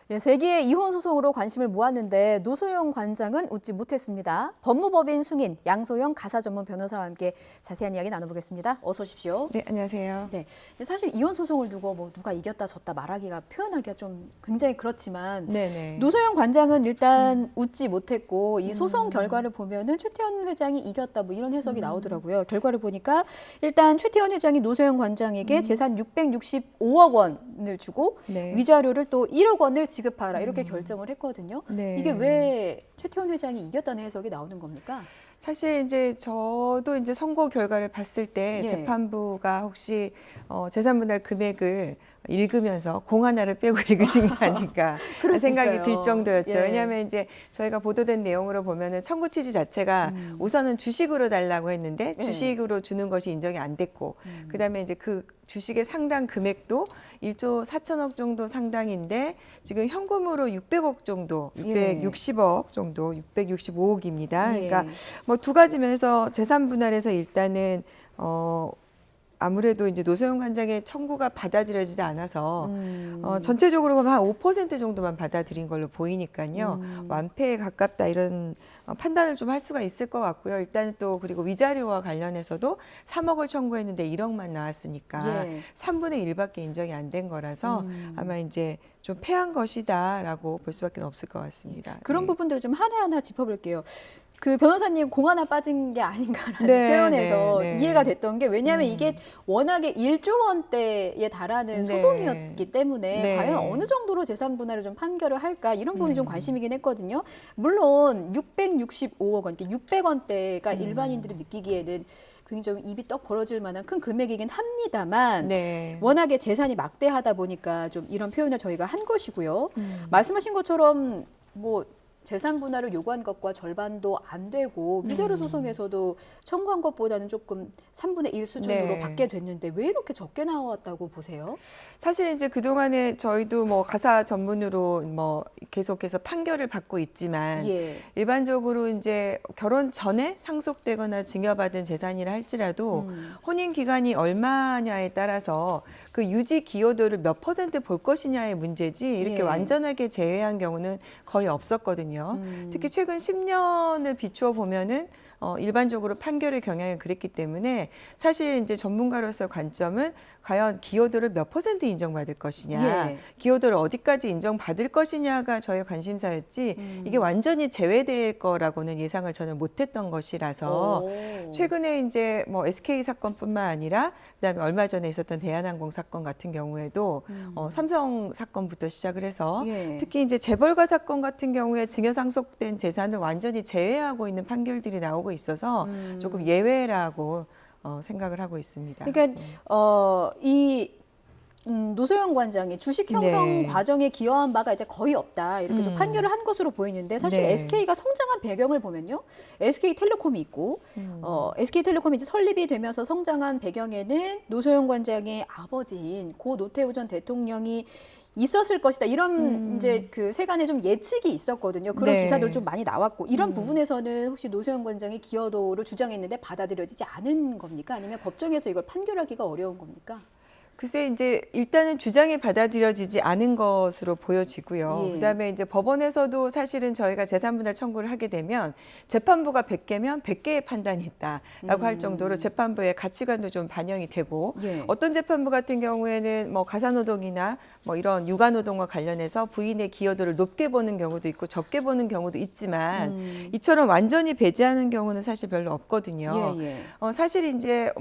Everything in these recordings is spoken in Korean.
예, 세기의 이혼 소송으로 관심을 모았는데 노소영 관장은 웃지 못했습니다. 법무법인 승인 양소영 가사 전문 변호사와 함께 자세한 이야기 나눠보겠습니다. 어서 오십시오. 네, 안녕하세요. 네, 근데 사실 이혼 소송을 두고 뭐 누가 이겼다 졌다 말하기가 표현하기가 좀 굉장히 그렇지만 네네. 노소영 관장은 일단 웃지 못했고 이 소송 결과를 보면은 최태원 회장이 이겼다 뭐 이런 해석이 나오더라고요. 결과를 보니까 일단 최태원 회장이 노소영 관장에게 재산 665억 원을 주고 네. 위자료를 또 1억 원을 지급하라 이렇게 결정을 했거든요. 네. 이게 왜 최태원 회장이 이겼다는 해석이 나오는 겁니까? 사실 이제 저도 이제 선고 결과를 봤을 때 예. 재판부가 혹시 재산 분할 금액을 읽으면서 공 하나를 빼고 읽으신 게 아닌가 그럴 수 생각이 있어요. 들 정도였죠. 예. 왜냐하면 이제 저희가 보도된 내용으로 보면은 청구 취지 자체가 우선은 주식으로 달라고 했는데 주식으로 주는 것이 인정이 안 됐고 그다음에 이제 그 주식의 상당 금액도 1조 4천억 정도 상당인데 지금 현금으로 600억 정도, 660억 정도, 665억입니다. 예. 그러니까 뭐 두 가지 면에서 재산 분할에서 일단은 아무래도 이제 노소영 관장의 청구가 받아들여지지 않아서 전체적으로 보면 한 5% 정도만 받아들인 걸로 보이니까요. 완패에 가깝다 이런 판단을 좀 할 수가 있을 것 같고요. 일단 또 그리고 위자료와 관련해서도 3억을 청구했는데 1억만 나왔으니까 예. 3분의 1밖에 인정이 안 된 거라서 아마 이제 좀 패한 것이다라고 볼 수밖에 없을 것 같습니다. 그런 네. 부분들을 좀 하나하나 짚어볼게요. 그 변호사님 공 하나 빠진 게 아닌가라는 네, 표현에서 네, 네. 이해가 됐던 게 왜냐하면 이게 워낙에 1조 원대에 달하는 네. 소송이었기 때문에 네. 과연 어느 정도로 재산 분할을 좀 판결을 할까 이런 부분이 좀 관심이긴 했거든요. 물론 665억 원, 600원대가 일반인들이 느끼기에는 굉장히 좀 입이 떡 벌어질 만한 큰 금액이긴 합니다만 네. 워낙에 재산이 막대하다 보니까 좀 이런 표현을 저희가 한 것이고요. 말씀하신 것처럼 뭐 재산 분할을 요구한 것과 절반도 안 되고 위자료 소송에서도 청구한 것보다는 조금 3분의 1 수준으로 네. 받게 됐는데 왜 이렇게 적게 나왔다고 보세요? 사실 이제 그동안에 저희도 뭐 가사 전문으로 뭐 계속해서 판결을 받고 있지만 예. 일반적으로 이제 결혼 전에 상속되거나 증여받은 재산이라 할지라도 혼인 기간이 얼마냐에 따라서 그 유지 기여도를 몇 퍼센트 볼 것이냐의 문제지 이렇게 예. 완전하게 제외한 경우는 거의 없었거든요. 특히 최근 10년을 비추어 보면은 일반적으로 판결의 경향이 그랬기 때문에 사실 이제 전문가로서 관점은 과연 기여도를 몇 퍼센트 인정받을 것이냐, 예. 기여도를 어디까지 인정받을 것이냐가 저의 관심사였지 이게 완전히 제외될 거라고는 예상을 전혀 못했던 것이라서 오. 최근에 이제 뭐 SK 사건뿐만 아니라 그다음에 얼마 전에 있었던 대한항공 사건 같은 경우에도 삼성 사건부터 시작을 해서 예. 특히 이제 재벌가 사건 같은 경우에 증여 상속된 재산을 완전히 제외하고 있는 판결들이 나오고 있어서 조금 예외라고 생각을 하고 있습니다. 그러니까 이 노소영 관장이 주식 형성 네. 과정에 기여한 바가 이제 거의 없다 이렇게 좀 판결을 한 것으로 보이는데 사실 네. SK가 성장한 배경을 보면요, SK텔레콤이 있고 SK텔레콤이 이제 설립이 되면서 성장한 배경에는 노소영 관장의 아버지인 고 노태우 전 대통령이 있었을 것이다 이런 이제 그 세간에 좀 예측이 있었거든요. 그런 네. 기사들 좀 많이 나왔고 이런 부분에서는 혹시 노소영 관장이 기여도를 주장했는데 받아들여지지 않은 겁니까? 아니면 법정에서 이걸 판결하기가 어려운 겁니까? 글쎄 이제 일단은 주장이 받아들여지지 않은 것으로 보여지고요. 예. 그다음에 이제 법원에서도 사실은 저희가 재산분할 청구를 하게 되면 재판부가 100개면 100개의 판단이 있다라고 할 정도로 재판부의 가치관도 좀 반영이 되고 예. 어떤 재판부 같은 경우에는 뭐 가사노동이나 뭐 이런 육아노동과 관련해서 부인의 기여도를 높게 보는 경우도 있고 적게 보는 경우도 있지만 이처럼 완전히 배제하는 경우는 사실 별로 없거든요. 예, 예. 사실 이제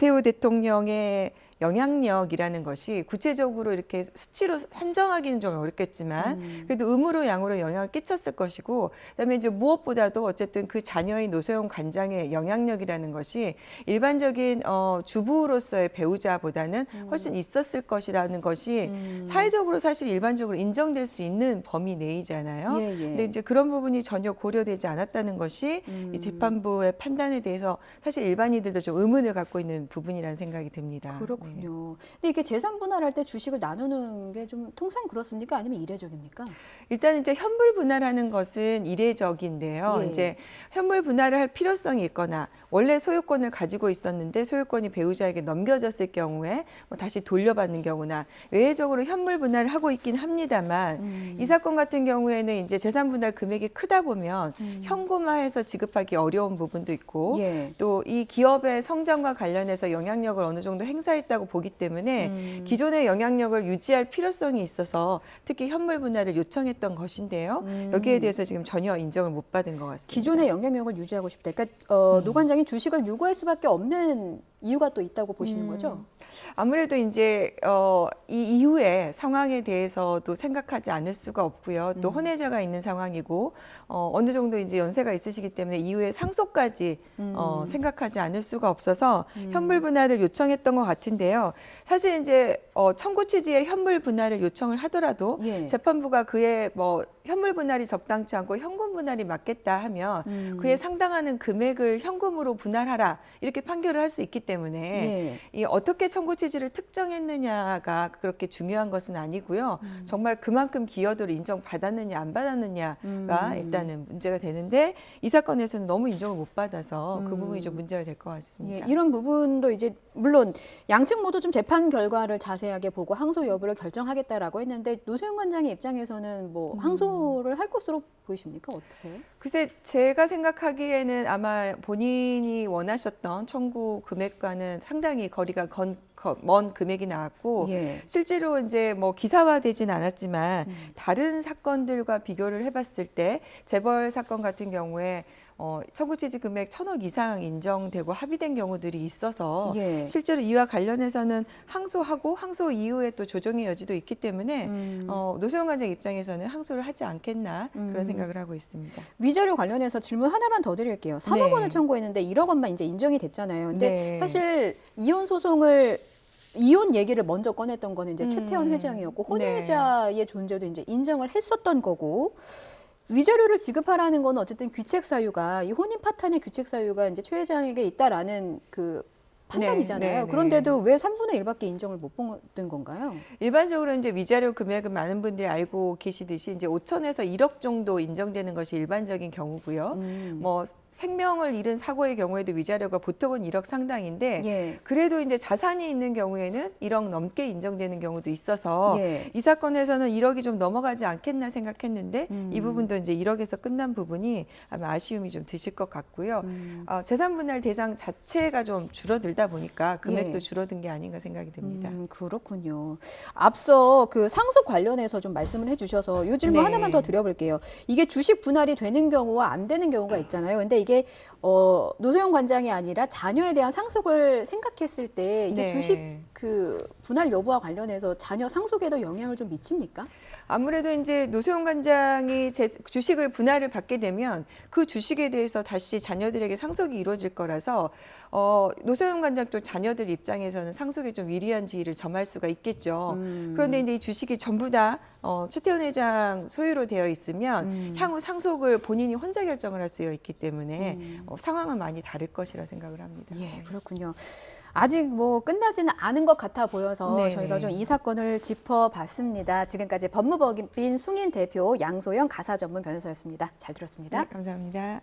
노태우 대통령의 영향력이라는 것이 구체적으로 이렇게 수치로 산정하기는 좀 어렵겠지만 그래도 음으로 양으로 영향을 끼쳤을 것이고 그다음에 이제 무엇보다도 어쨌든 그 자녀의 노소영 관장의 영향력이라는 것이 일반적인 주부로서의 배우자보다는 훨씬 있었을 것이라는 것이 사회적으로 사실 일반적으로 인정될 수 있는 범위 내이잖아요. 예, 예. 근데 이제 그런 부분이 전혀 고려되지 않았다는 것이 이 재판부의 판단에 대해서 사실 일반인들도 좀 의문을 갖고 있는 부분이라는 생각이 듭니다. 그렇군요. 근데 이게 재산 분할할 때 주식을 나누는 게 좀 통상 그렇습니까? 아니면 이례적입니까? 일단 이제 현물 분할하는 것은 이례적인데요. 예. 이제 현물 분할을 할 필요성이 있거나 원래 소유권을 가지고 있었는데 소유권이 배우자에게 넘겨졌을 경우에 뭐 다시 돌려받는 경우나 외회적으로 현물 분할을 하고 있긴 합니다만 이 사건 같은 경우에는 이제 재산 분할 금액이 크다 보면 현금화해서 지급하기 어려운 부분도 있고 예. 또 이 기업의 성장과 관련해서 영향력을 어느 정도 행사했다고 보기 때문에 기존의 영향력을 유지할 필요성이 있어서 특히 현물 분할을 요청했던 것인데요. 여기에 대해서 지금 전혀 인정을 못 받은 것 같습니다. 기존의 영향력을 유지하고 싶다. 그러니까 노 관장이 주식을 유고할 수밖에 없는 이유가 또 있다고 보시는 거죠? 아무래도 이제 이 이후의 상황에 대해서도 생각하지 않을 수가 없고요. 또 혼외자가 있는 상황이고 어느 정도 이제 연세가 있으시기 때문에 이후에 상속까지 생각하지 않을 수가 없어서 현물 분할을 요청했던 것 같은데요. 사실 이제 청구 취지의 현물 분할을 요청을 하더라도 예. 재판부가 그의 뭐 현물 분할이 적당치 않고 현금 분할이 맞겠다 하면 그에 상당하는 금액을 현금으로 분할하라 이렇게 판결을 할 수 있기 때문에 예. 이 어떻게 청구 취지를 특정했느냐가 그렇게 중요한 것은 아니고요. 정말 그만큼 기여도를 인정받았느냐 안 받았느냐가 일단은 문제가 되는데 이 사건에서는 너무 인정을 못 받아서 그 부분이 좀 문제가 될 것 예, 같습니다. 이런 부분도 이제 물론 양측 모두 좀 재판 결과를 자세하게 보고 항소 여부를 결정하겠다라고 했는데 노소영 관장의 입장에서는 뭐 항소를 할 것으로 보이십니까? 어떠세요? 글쎄 제가 생각하기에는 아마 본인이 원하셨던 청구 금액과는 상당히 거리가 먼 금액이 나왔고 예. 실제로 이제 뭐 기사화되진 않았지만 다른 사건들과 비교를 해봤을 때 재벌 사건 같은 경우에 청구 취지 금액 1,000억 이상 인정되고 합의된 경우들이 있어서 예. 실제로 이와 관련해서는 항소하고 항소 이후에 또 조정의 여지도 있기 때문에 노소영 관장 입장에서는 항소를 하지 않겠나 그런 생각을 하고 있습니다. 위자료 관련해서 질문 하나만 더 드릴게요. 3억 원을 네. 청구했는데 1억 원만 이제 인정이 됐잖아요. 근데 네. 사실 이혼 얘기를 먼저 꺼냈던 거는 이제 최태원 회장이었고 네. 혼외자의 존재도 이제 인정을 했었던 거고 위자료를 지급하라는 건 어쨌든 귀책 사유가 이 혼인 파탄의 귀책 사유가 이제 최 회장에게 있다라는 그 판단이잖아요. 네, 네, 네. 그런데도 왜 3분의 1밖에 인정을 못 받은 건가요? 일반적으로 이제 위자료 금액은 많은 분들이 알고 계시듯이 이제 5천에서 1억 정도 인정되는 것이 일반적인 경우고요. 뭐 생명을 잃은 사고의 경우에도 위자료가 보통은 1억 상당인데 예. 그래도 이제 자산이 있는 경우에는 1억 넘게 인정되는 경우도 있어서 예. 이 사건에서는 1억이 좀 넘어가지 않겠나 생각했는데 이 부분도 이제 1억에서 끝난 부분이 아마 아쉬움이 좀 드실 것 같고요. 재산 분할 대상 자체가 좀 줄어들다 보니까 금액도 예. 줄어든 게 아닌가 생각이 듭니다. 그렇군요. 앞서 그 상속 관련해서 좀 말씀을 해주셔서 이 질문 네. 하나만 더 드려볼게요. 이게 주식 분할이 되는 경우와 안 되는 경우가 있잖아요. 근데 이게 노소영 관장이 아니라 자녀에 대한 상속을 생각했을 때 이게 네. 주식 그 분할 여부와 관련해서 자녀 상속에도 영향을 좀 미칩니까? 아무래도 이제 노소영 관장이 주식을 분할을 받게 되면 그 주식에 대해서 다시 자녀들에게 상속이 이루어질 거라서 노소영 관장 쪽 자녀들 입장에서는 상속에 좀 유리한 지위를 점할 수가 있겠죠. 그런데 이제 이 주식이 전부 다 최태원 회장 소유로 되어 있으면 향후 상속을 본인이 혼자 결정을 할 수 있기 때문에 상황은 많이 다를 것이라 생각을 합니다. 예, 그렇군요. 아직 뭐 끝나지는 않은 것 같아 보여서 네네. 저희가 좀 이 사건을 짚어봤습니다. 지금까지 법무법인 숭인 대표 양소영 가사 전문 변호사였습니다. 잘 들었습니다. 네, 감사합니다.